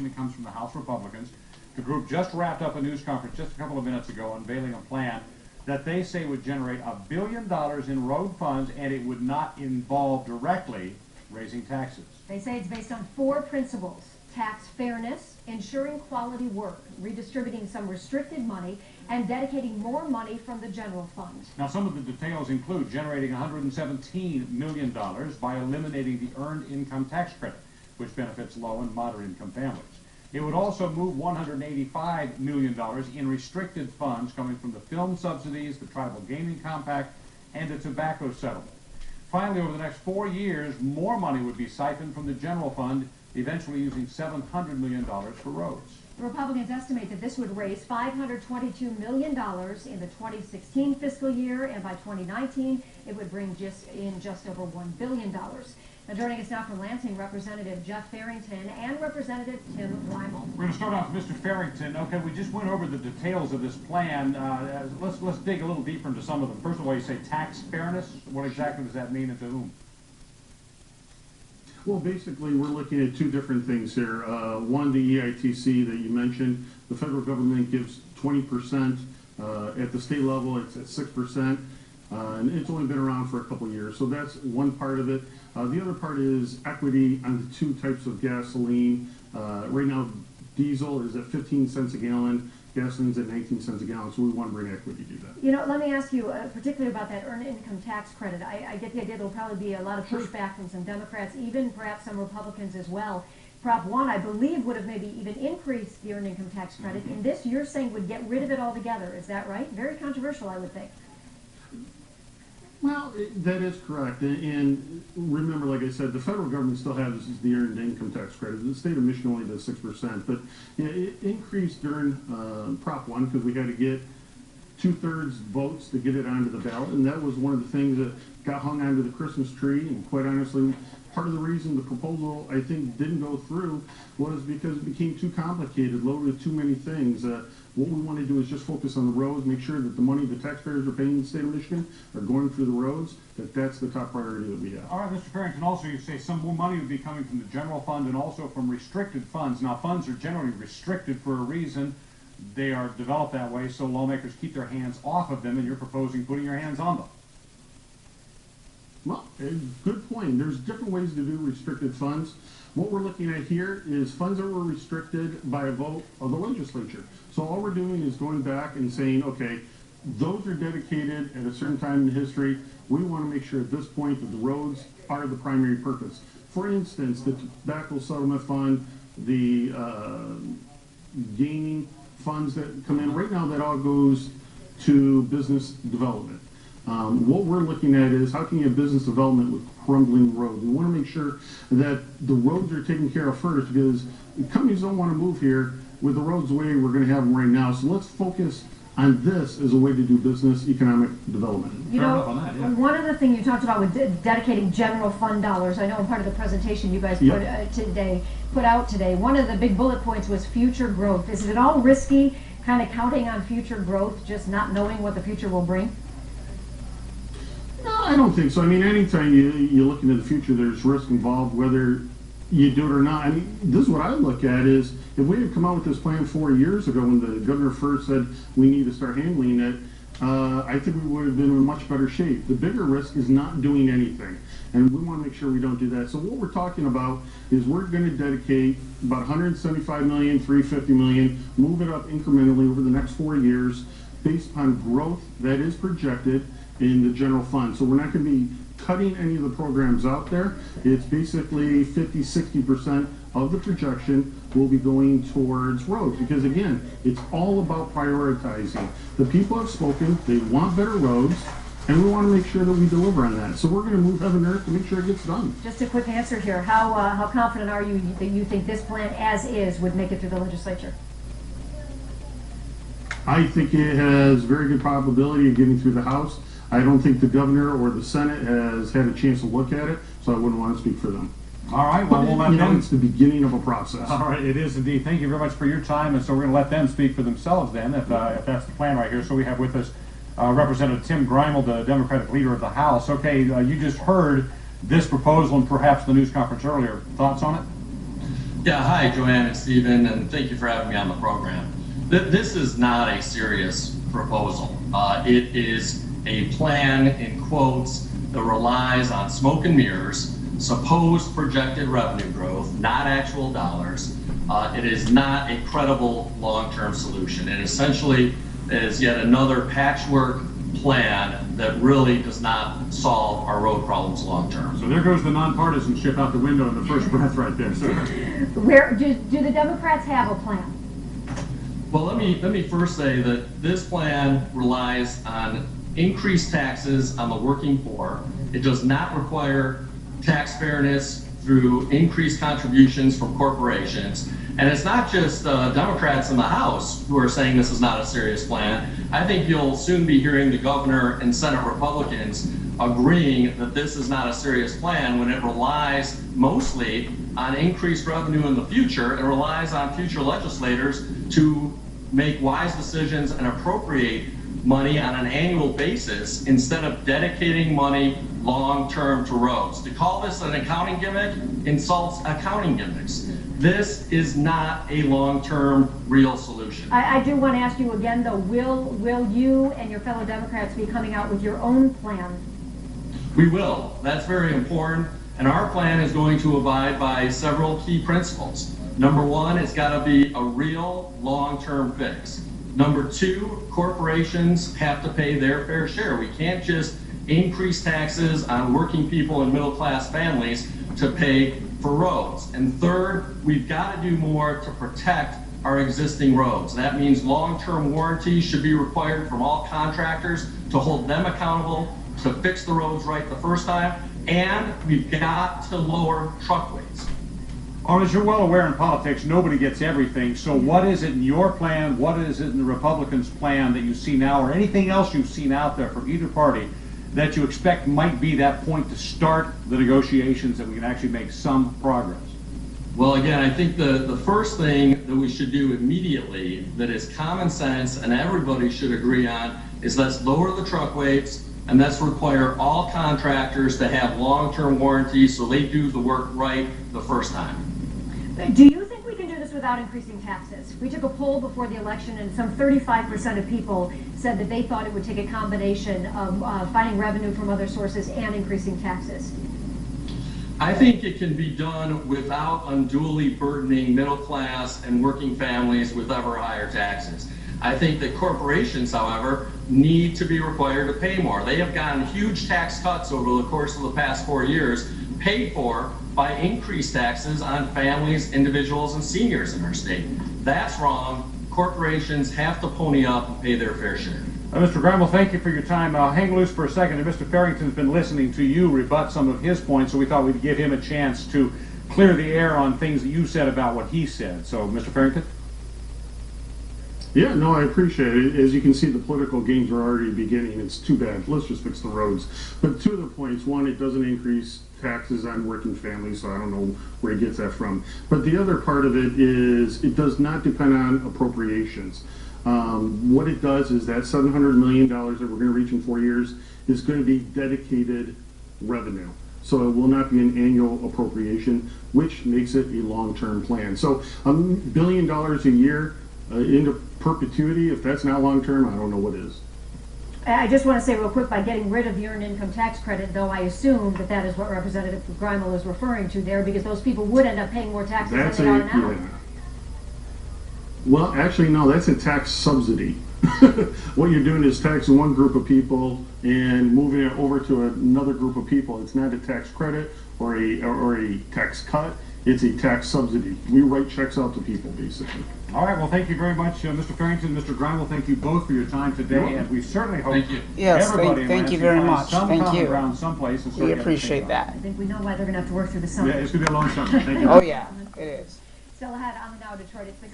It comes from the House Republicans. The group just wrapped up a news conference just a couple of minutes ago unveiling a plan that they say would generate $1 billion in road funds, and it would not involve directly raising taxes. They say it's based on 4 principles: tax fairness, ensuring quality work, redistributing some restricted money, and dedicating more money from the general fund. Now, some of the details include generating $117 million by eliminating the earned income tax credit, which benefits low and moderate income families. It would also move $185 million in restricted funds coming from the film subsidies, the tribal gaming compact, and the tobacco settlement. Finally, over the next 4 years, more money would be siphoned from the general fund, eventually using $700 million for roads. The Republicans estimate that this would raise $522 million in the 2016 fiscal year, and by 2019, it would bring just over $1 billion. Now, joining us now from Lansing, Representative Jeff Farrington and Representative Tim Grimal. We're going to start off with Mr. Farrington. Okay, we just went over the details of this plan. Let's dig a little deeper into some of them. First of all, you say tax fairness. What exactly does that mean, and to whom? Well, basically, we're looking at 2 different things here. One, the EITC that you mentioned. The federal government gives 20%. At the state level, it's at 6%. And it's only been around for a couple of years. So that's one part of it. The other part is equity on the 2 types of gasoline. Right now, diesel is at 15 cents a gallon. Gasoline's at 19 cents a gallon, so we want to bring equity to that. You know, let me ask you particularly about that earned income tax credit. I get the idea there'll probably be a lot of pushback from some Democrats, even perhaps some Republicans as well. Prop 1, I believe, would have maybe even increased the earned income tax credit. In this, you're saying would get rid of it altogether. Is that right? Very controversial, I would think. Well, that is correct. And remember, like I said, the federal government still has the earned income tax credit. The state of Michigan only does 6%. But it increased during Prop 1 because we had to get 2/3 votes to get it onto the ballot. And that was one of the things that got hung onto the Christmas tree. And quite honestly, part of the reason the proposal, I think, didn't go through was because it became too complicated, loaded with too many things. What we want to do is just focus on the roads, make sure that the money the taxpayers are paying in the state of Michigan are going through the roads, that's the top priority that we have. All right, Mr. Farrington, also you say some more money would be coming from the general fund and also from restricted funds. Now, funds are generally restricted for a reason. They are developed that way so lawmakers keep their hands off of them, and you're proposing putting your hands on them. Well, good point. There's different ways to do restricted funds. What we're looking at here is funds that were restricted by a vote of the legislature. So all we're doing is going back and saying, okay, those are dedicated at a certain time in history. We want to make sure at this point that the roads are the primary purpose. For instance, the tobacco settlement fund, the gaming funds that come in, right now that all goes to business development. What we're looking at is how can you have business development with crumbling roads? We want to make sure that the roads are taken care of first, because companies don't want to move here with the roads the way we're going to have them right now. So let's focus on this as a way to do business economic development. You know, one of the things you talked about with dedicating general fund dollars, I know in part of the presentation you guys put out today, one of the big bullet points was future growth. Is it at all risky kind of counting on future growth, just not knowing what the future will bring? No, I don't think so. I mean, anytime you look into the future, there's risk involved, whether you do it or not. I mean, this is what I look at is, if we had come out with this plan 4 years ago when the governor first said we need to start handling it, I think we would have been in much better shape. The bigger risk is not doing anything, and we want to make sure we don't do that. So what we're talking about is we're going to dedicate about $175 million, $350 million, move it up incrementally over the next 4 years based on growth that is projected in the general fund. So we're not going to be cutting any of the programs out there. It's basically 50–60% of the projection will be going towards roads, because again, it's all about prioritizing. The people have spoken, they want better roads, and we want to make sure that we deliver on that. So we're going to move heaven and earth to make sure it gets done. Just a quick answer here. How confident are you that you think this plan as is would make it through the legislature? I think it has very good probability of getting through the House. I don't think the governor or the Senate has had a chance to look at it, so I wouldn't want to speak for them. All right, well, we'll let them. It's the beginning of a process. All right, it is indeed. Thank you very much for your time, and so we're going to let them speak for themselves then, if that's the plan right here. So we have with us Representative Tim Grimal, the Democratic leader of the House. Okay, you just heard this proposal and perhaps the news conference earlier. Thoughts on it? Yeah, hi, Joanne and Stephen, and thank you for having me on the program. This is not a serious proposal. It is a plan, in quotes, that relies on smoke and mirrors, supposed projected revenue growth, not actual dollars. It is not a credible long-term solution. It essentially is yet another patchwork plan that really does not solve our road problems long-term. So there goes the nonpartisanship out the window in the first breath right there, sir. Where do the Democrats have a plan? Well, let me first say that this plan relies on increased taxes on the working poor. It does not require tax fairness through increased contributions from corporations. And it's not just Democrats in the House who are saying this is not a serious plan. I think you'll soon be hearing the governor and Senate Republicans agreeing that this is not a serious plan when it relies mostly on increased revenue in the future and relies on future legislators to make wise decisions and appropriate money on an annual basis instead of dedicating money long-term to roads. To call this an accounting gimmick insults accounting gimmicks. This is not a long-term real solution. I do want to ask you again, though, will you and your fellow Democrats be coming out with your own plan? We will. That's very important. And our plan is going to abide by several key principles. Number one, it's got to be a real long-term fix. Number two, corporations have to pay their fair share. We can't just increase taxes on working people and middle-class families to pay for roads. And third, we've got to do more to protect our existing roads. That means long-term warranties should be required from all contractors to hold them accountable to fix the roads right the first time, and we've got to lower truck weights. As you're well aware in politics, nobody gets everything. So what is it in your plan, what is it in the Republicans' plan that you see now, or anything else you've seen out there from either party that you expect might be that point to start the negotiations that we can actually make some progress? Well, again, I think the first thing that we should do immediately that is common sense and everybody should agree on is let's lower the truck weights and let's require all contractors to have long-term warranties so they do the work right the first time. Do you think we can do this without increasing taxes? We took a poll before the election, and some 35% of people said that they thought it would take a combination of finding revenue from other sources and increasing taxes. I think it can be done without unduly burdening middle class and working families with ever higher taxes. I think that corporations, however, need to be required to pay more. They have gotten huge tax cuts over the course of the past 4 years, paid for by increased taxes on families, individuals, and seniors in our state. That's wrong. Corporations have to pony up and pay their fair share. Mr. Grimal, thank you for your time. Hang loose for a second. Mr. Farrington's been listening to you rebut some of his points, so we thought we'd give him a chance to clear the air on things that you said about what he said. So, Mr. Farrington? Yeah, no, I appreciate it. As you can see, the political games are already beginning. It's too bad. Let's just fix the roads. But two of the points. One, it doesn't increase taxes on working families, so I don't know where he gets that from. But the other part of it is it does not depend on appropriations. What it does is that $700 million that we're going to reach in 4 years is going to be dedicated revenue. So it will not be an annual appropriation, which makes it a long-term plan. So $1 billion a year into perpetuity, if that's not long-term, I don't know what is. I just want to say real quick, by getting rid of the earned income tax credit, though, I assume that that is what Representative Grimal is referring to there, because those people would end up paying more taxes than they are now. Yeah. Well, actually, no, that's a tax subsidy. What you're doing is taxing one group of people and moving it over to another group of people. It's not a tax credit or a tax cut. It's a tax subsidy. We write checks out to people, basically. All right, well, thank you very much, Mr. Farrington, Mr. Grimal. Thank you both for your time today, and we certainly hope Yes, everybody thank you in very Lansing much. finds some Thank common you. ground someplace and start We getting appreciate things that. I think we know why they're going to have to work through the summer. Yeah, it's going to be a long summer. Thank you. Oh yeah, it is. Still ahead on the Now Detroit. It's the